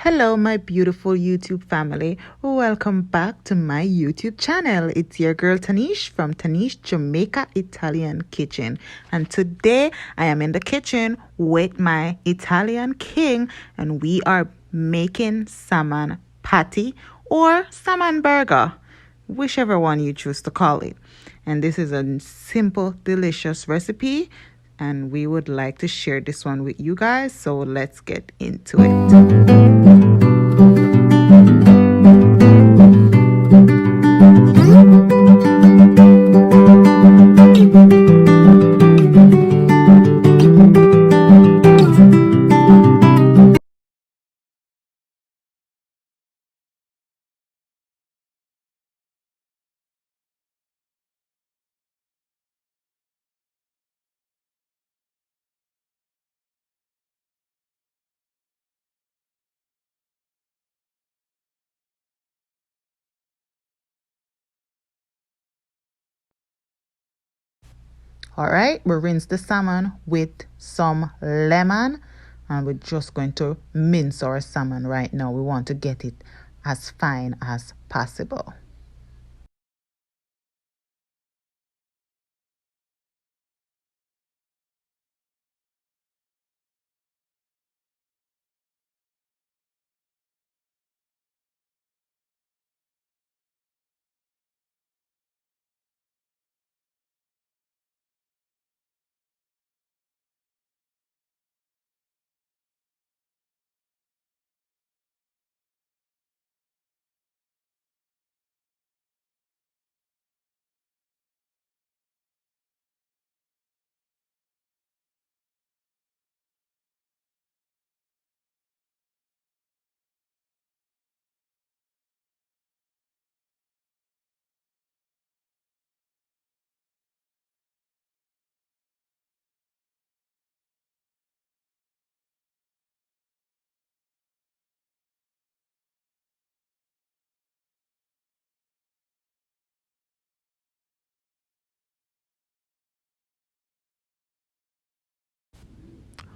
Hello, my beautiful YouTube family. Welcome back to my YouTube channel. It's your girl Tanish from Tanish Jamaica Italian Kitchen. And today I am in the kitchen with my Italian king, and we are making salmon patty or salmon burger, whichever one you choose to call it. And this is a simple, delicious recipe, and we would like to share this one with you guys. So let's get into it. All right, we rinse the salmon with some lemon, and we're just going to mince our salmon right now. We want to get it as fine as possible.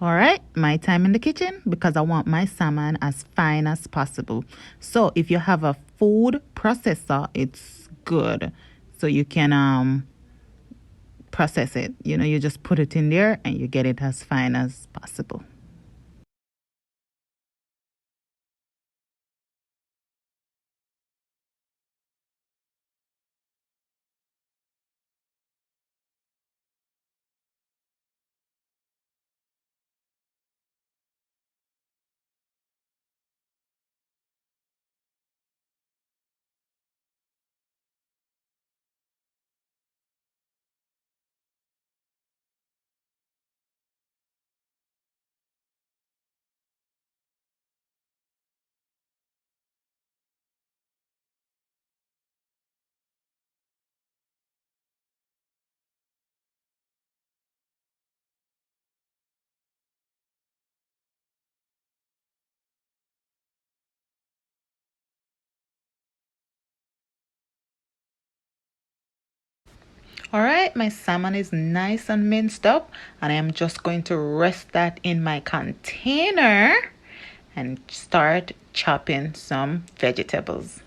All right, my time in the kitchen because I want my salmon as fine as possible. So if you have a food processor, it's good. So you can process it. You just put it in there and you get it as fine as possible. All right, my salmon is nice and minced up, and I'm just going to rest that in my container and start chopping some vegetables.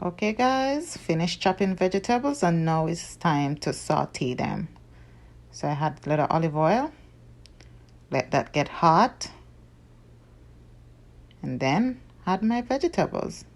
Okay guys, finished chopping vegetables and now it's time to saute them. So I had a little olive oil, let that get hot, and then add my vegetables.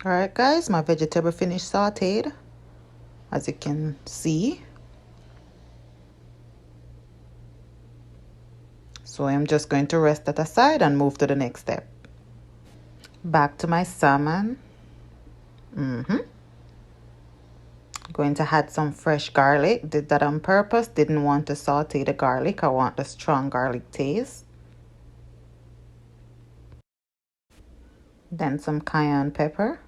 Alright guys, my vegetable finished sauteed, as you can see. So I'm just going to rest that aside and move to the next step. Back to my salmon. Going to add some fresh garlic. Did that on purpose. Didn't want to saute the garlic. I want the strong garlic taste. Then some cayenne pepper.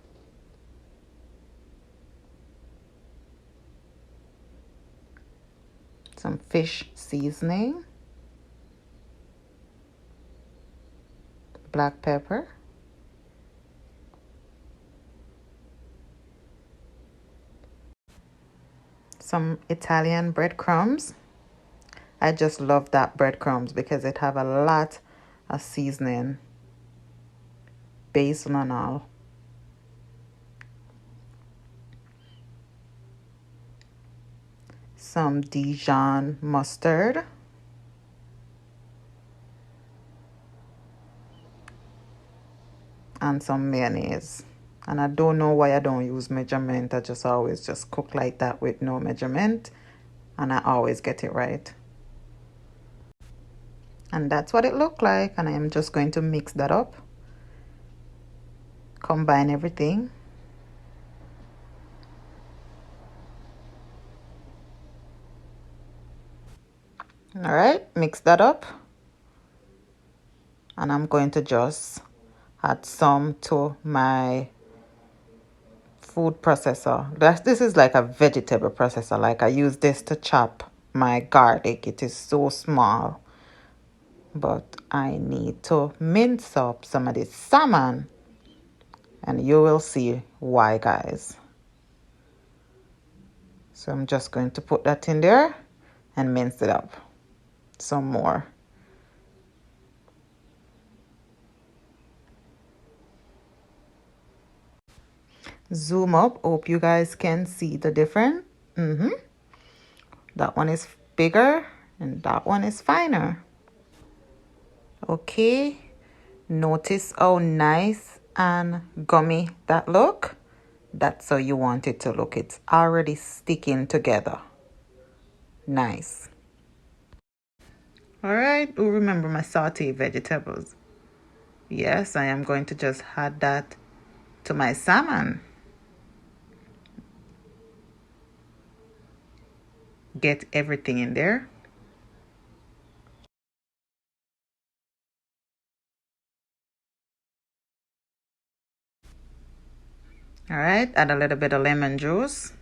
Some fish seasoning. Black pepper. Some Italian breadcrumbs. I just love that breadcrumbs because it have a lot of seasoning, basil and all. Some Dijon mustard. And some mayonnaise. And I don't know why I don't use measurement. I just always just cook like that with no measurement. And I always get it right. And that's what it looked like. And I am just going to mix that up. Combine everything. All right, mix that up. And I'm going to just add some to my food processor. This is like a vegetable processor. Like I use this to chop my garlic. It is so small. But I need to mince up some of this salmon. And you will see why, guys. So I'm just going to put that in there and mince it up some more. Zoom up. Hope you guys can see the difference. That one is bigger and that one is finer. Okay. Notice how nice and gummy that look. That's how you want it to look. It's already sticking together. Nice. All right. Oh, remember my sauteed vegetables. Yes, I am going to just add that to my salmon. Get everything in there. All right, add a little bit of lemon juice.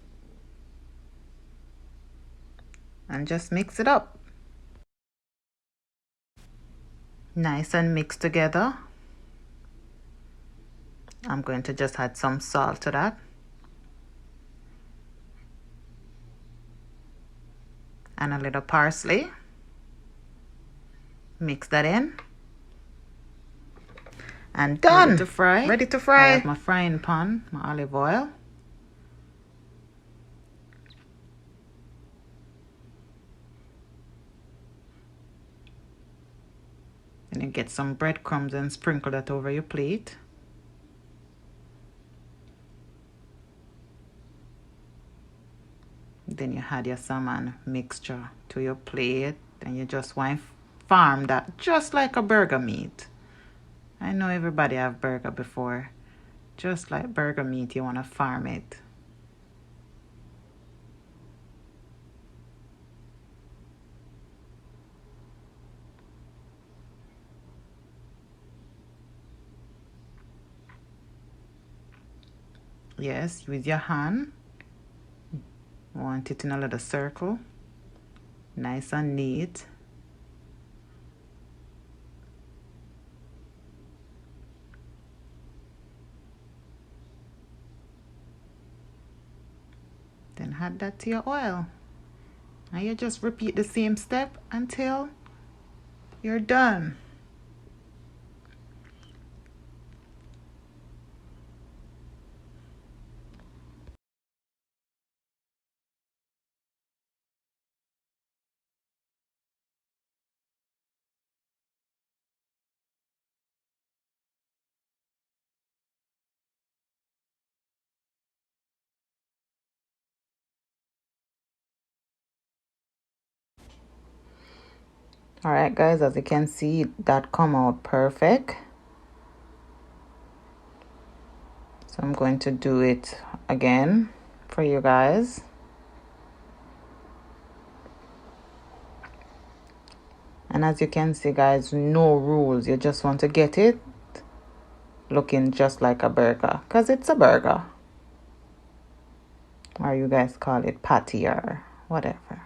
And just mix it up. Nice and mixed together. I'm going to just add some salt to that. And a little parsley. Mix that in. And done. Ready to fry. Ready to fry. I have my frying pan, my olive oil. And you get some breadcrumbs and sprinkle that over your plate. Then you add your salmon mixture to your plate. And you just want to farm that just like a burger meat. I know everybody have burger before. Just like burger meat, you want to farm it. Yes, with your hand. Want it in a little circle. Nice and neat. Then add that to your oil. And you just repeat the same step until you're done. Alright guys, as you can see, that come out perfect. So I'm going to do it again for you guys. And as you can see guys, no rules. You just want to get it looking just like a burger, because it's a burger. Or you guys call it patty or whatever.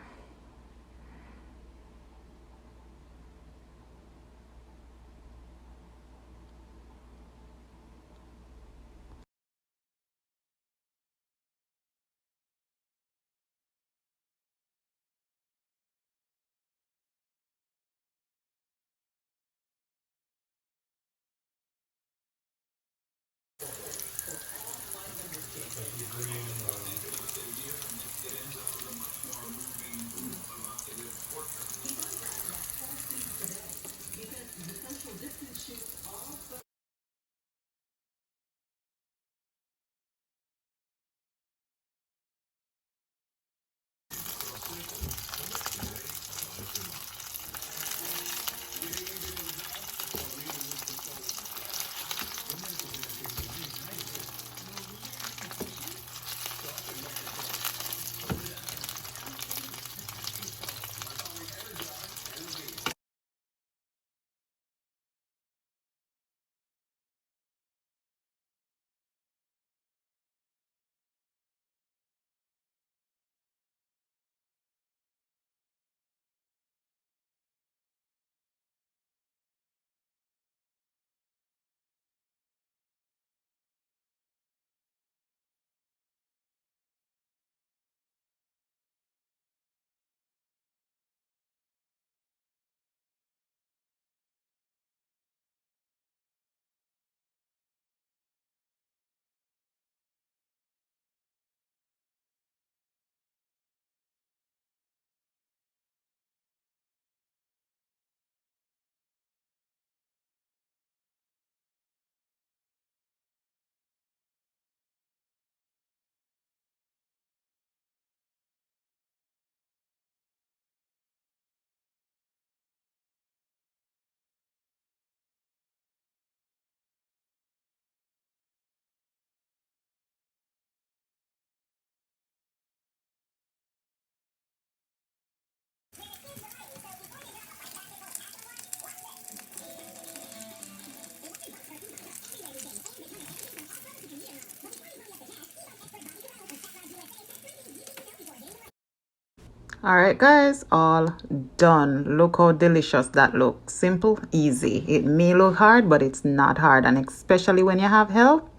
Alright guys, all done. Look how delicious that looks. Simple, easy. It may look hard, but it's not hard. And especially when you have help,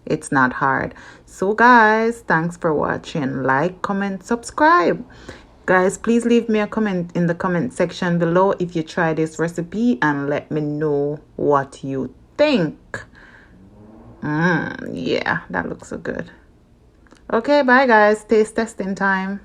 it's not hard. So guys, thanks for watching. Like, comment, subscribe. Guys, please leave me a comment in the comment section below if you try this recipe and let me know what you think. Yeah, that looks so good. Okay, bye guys. Taste testing time.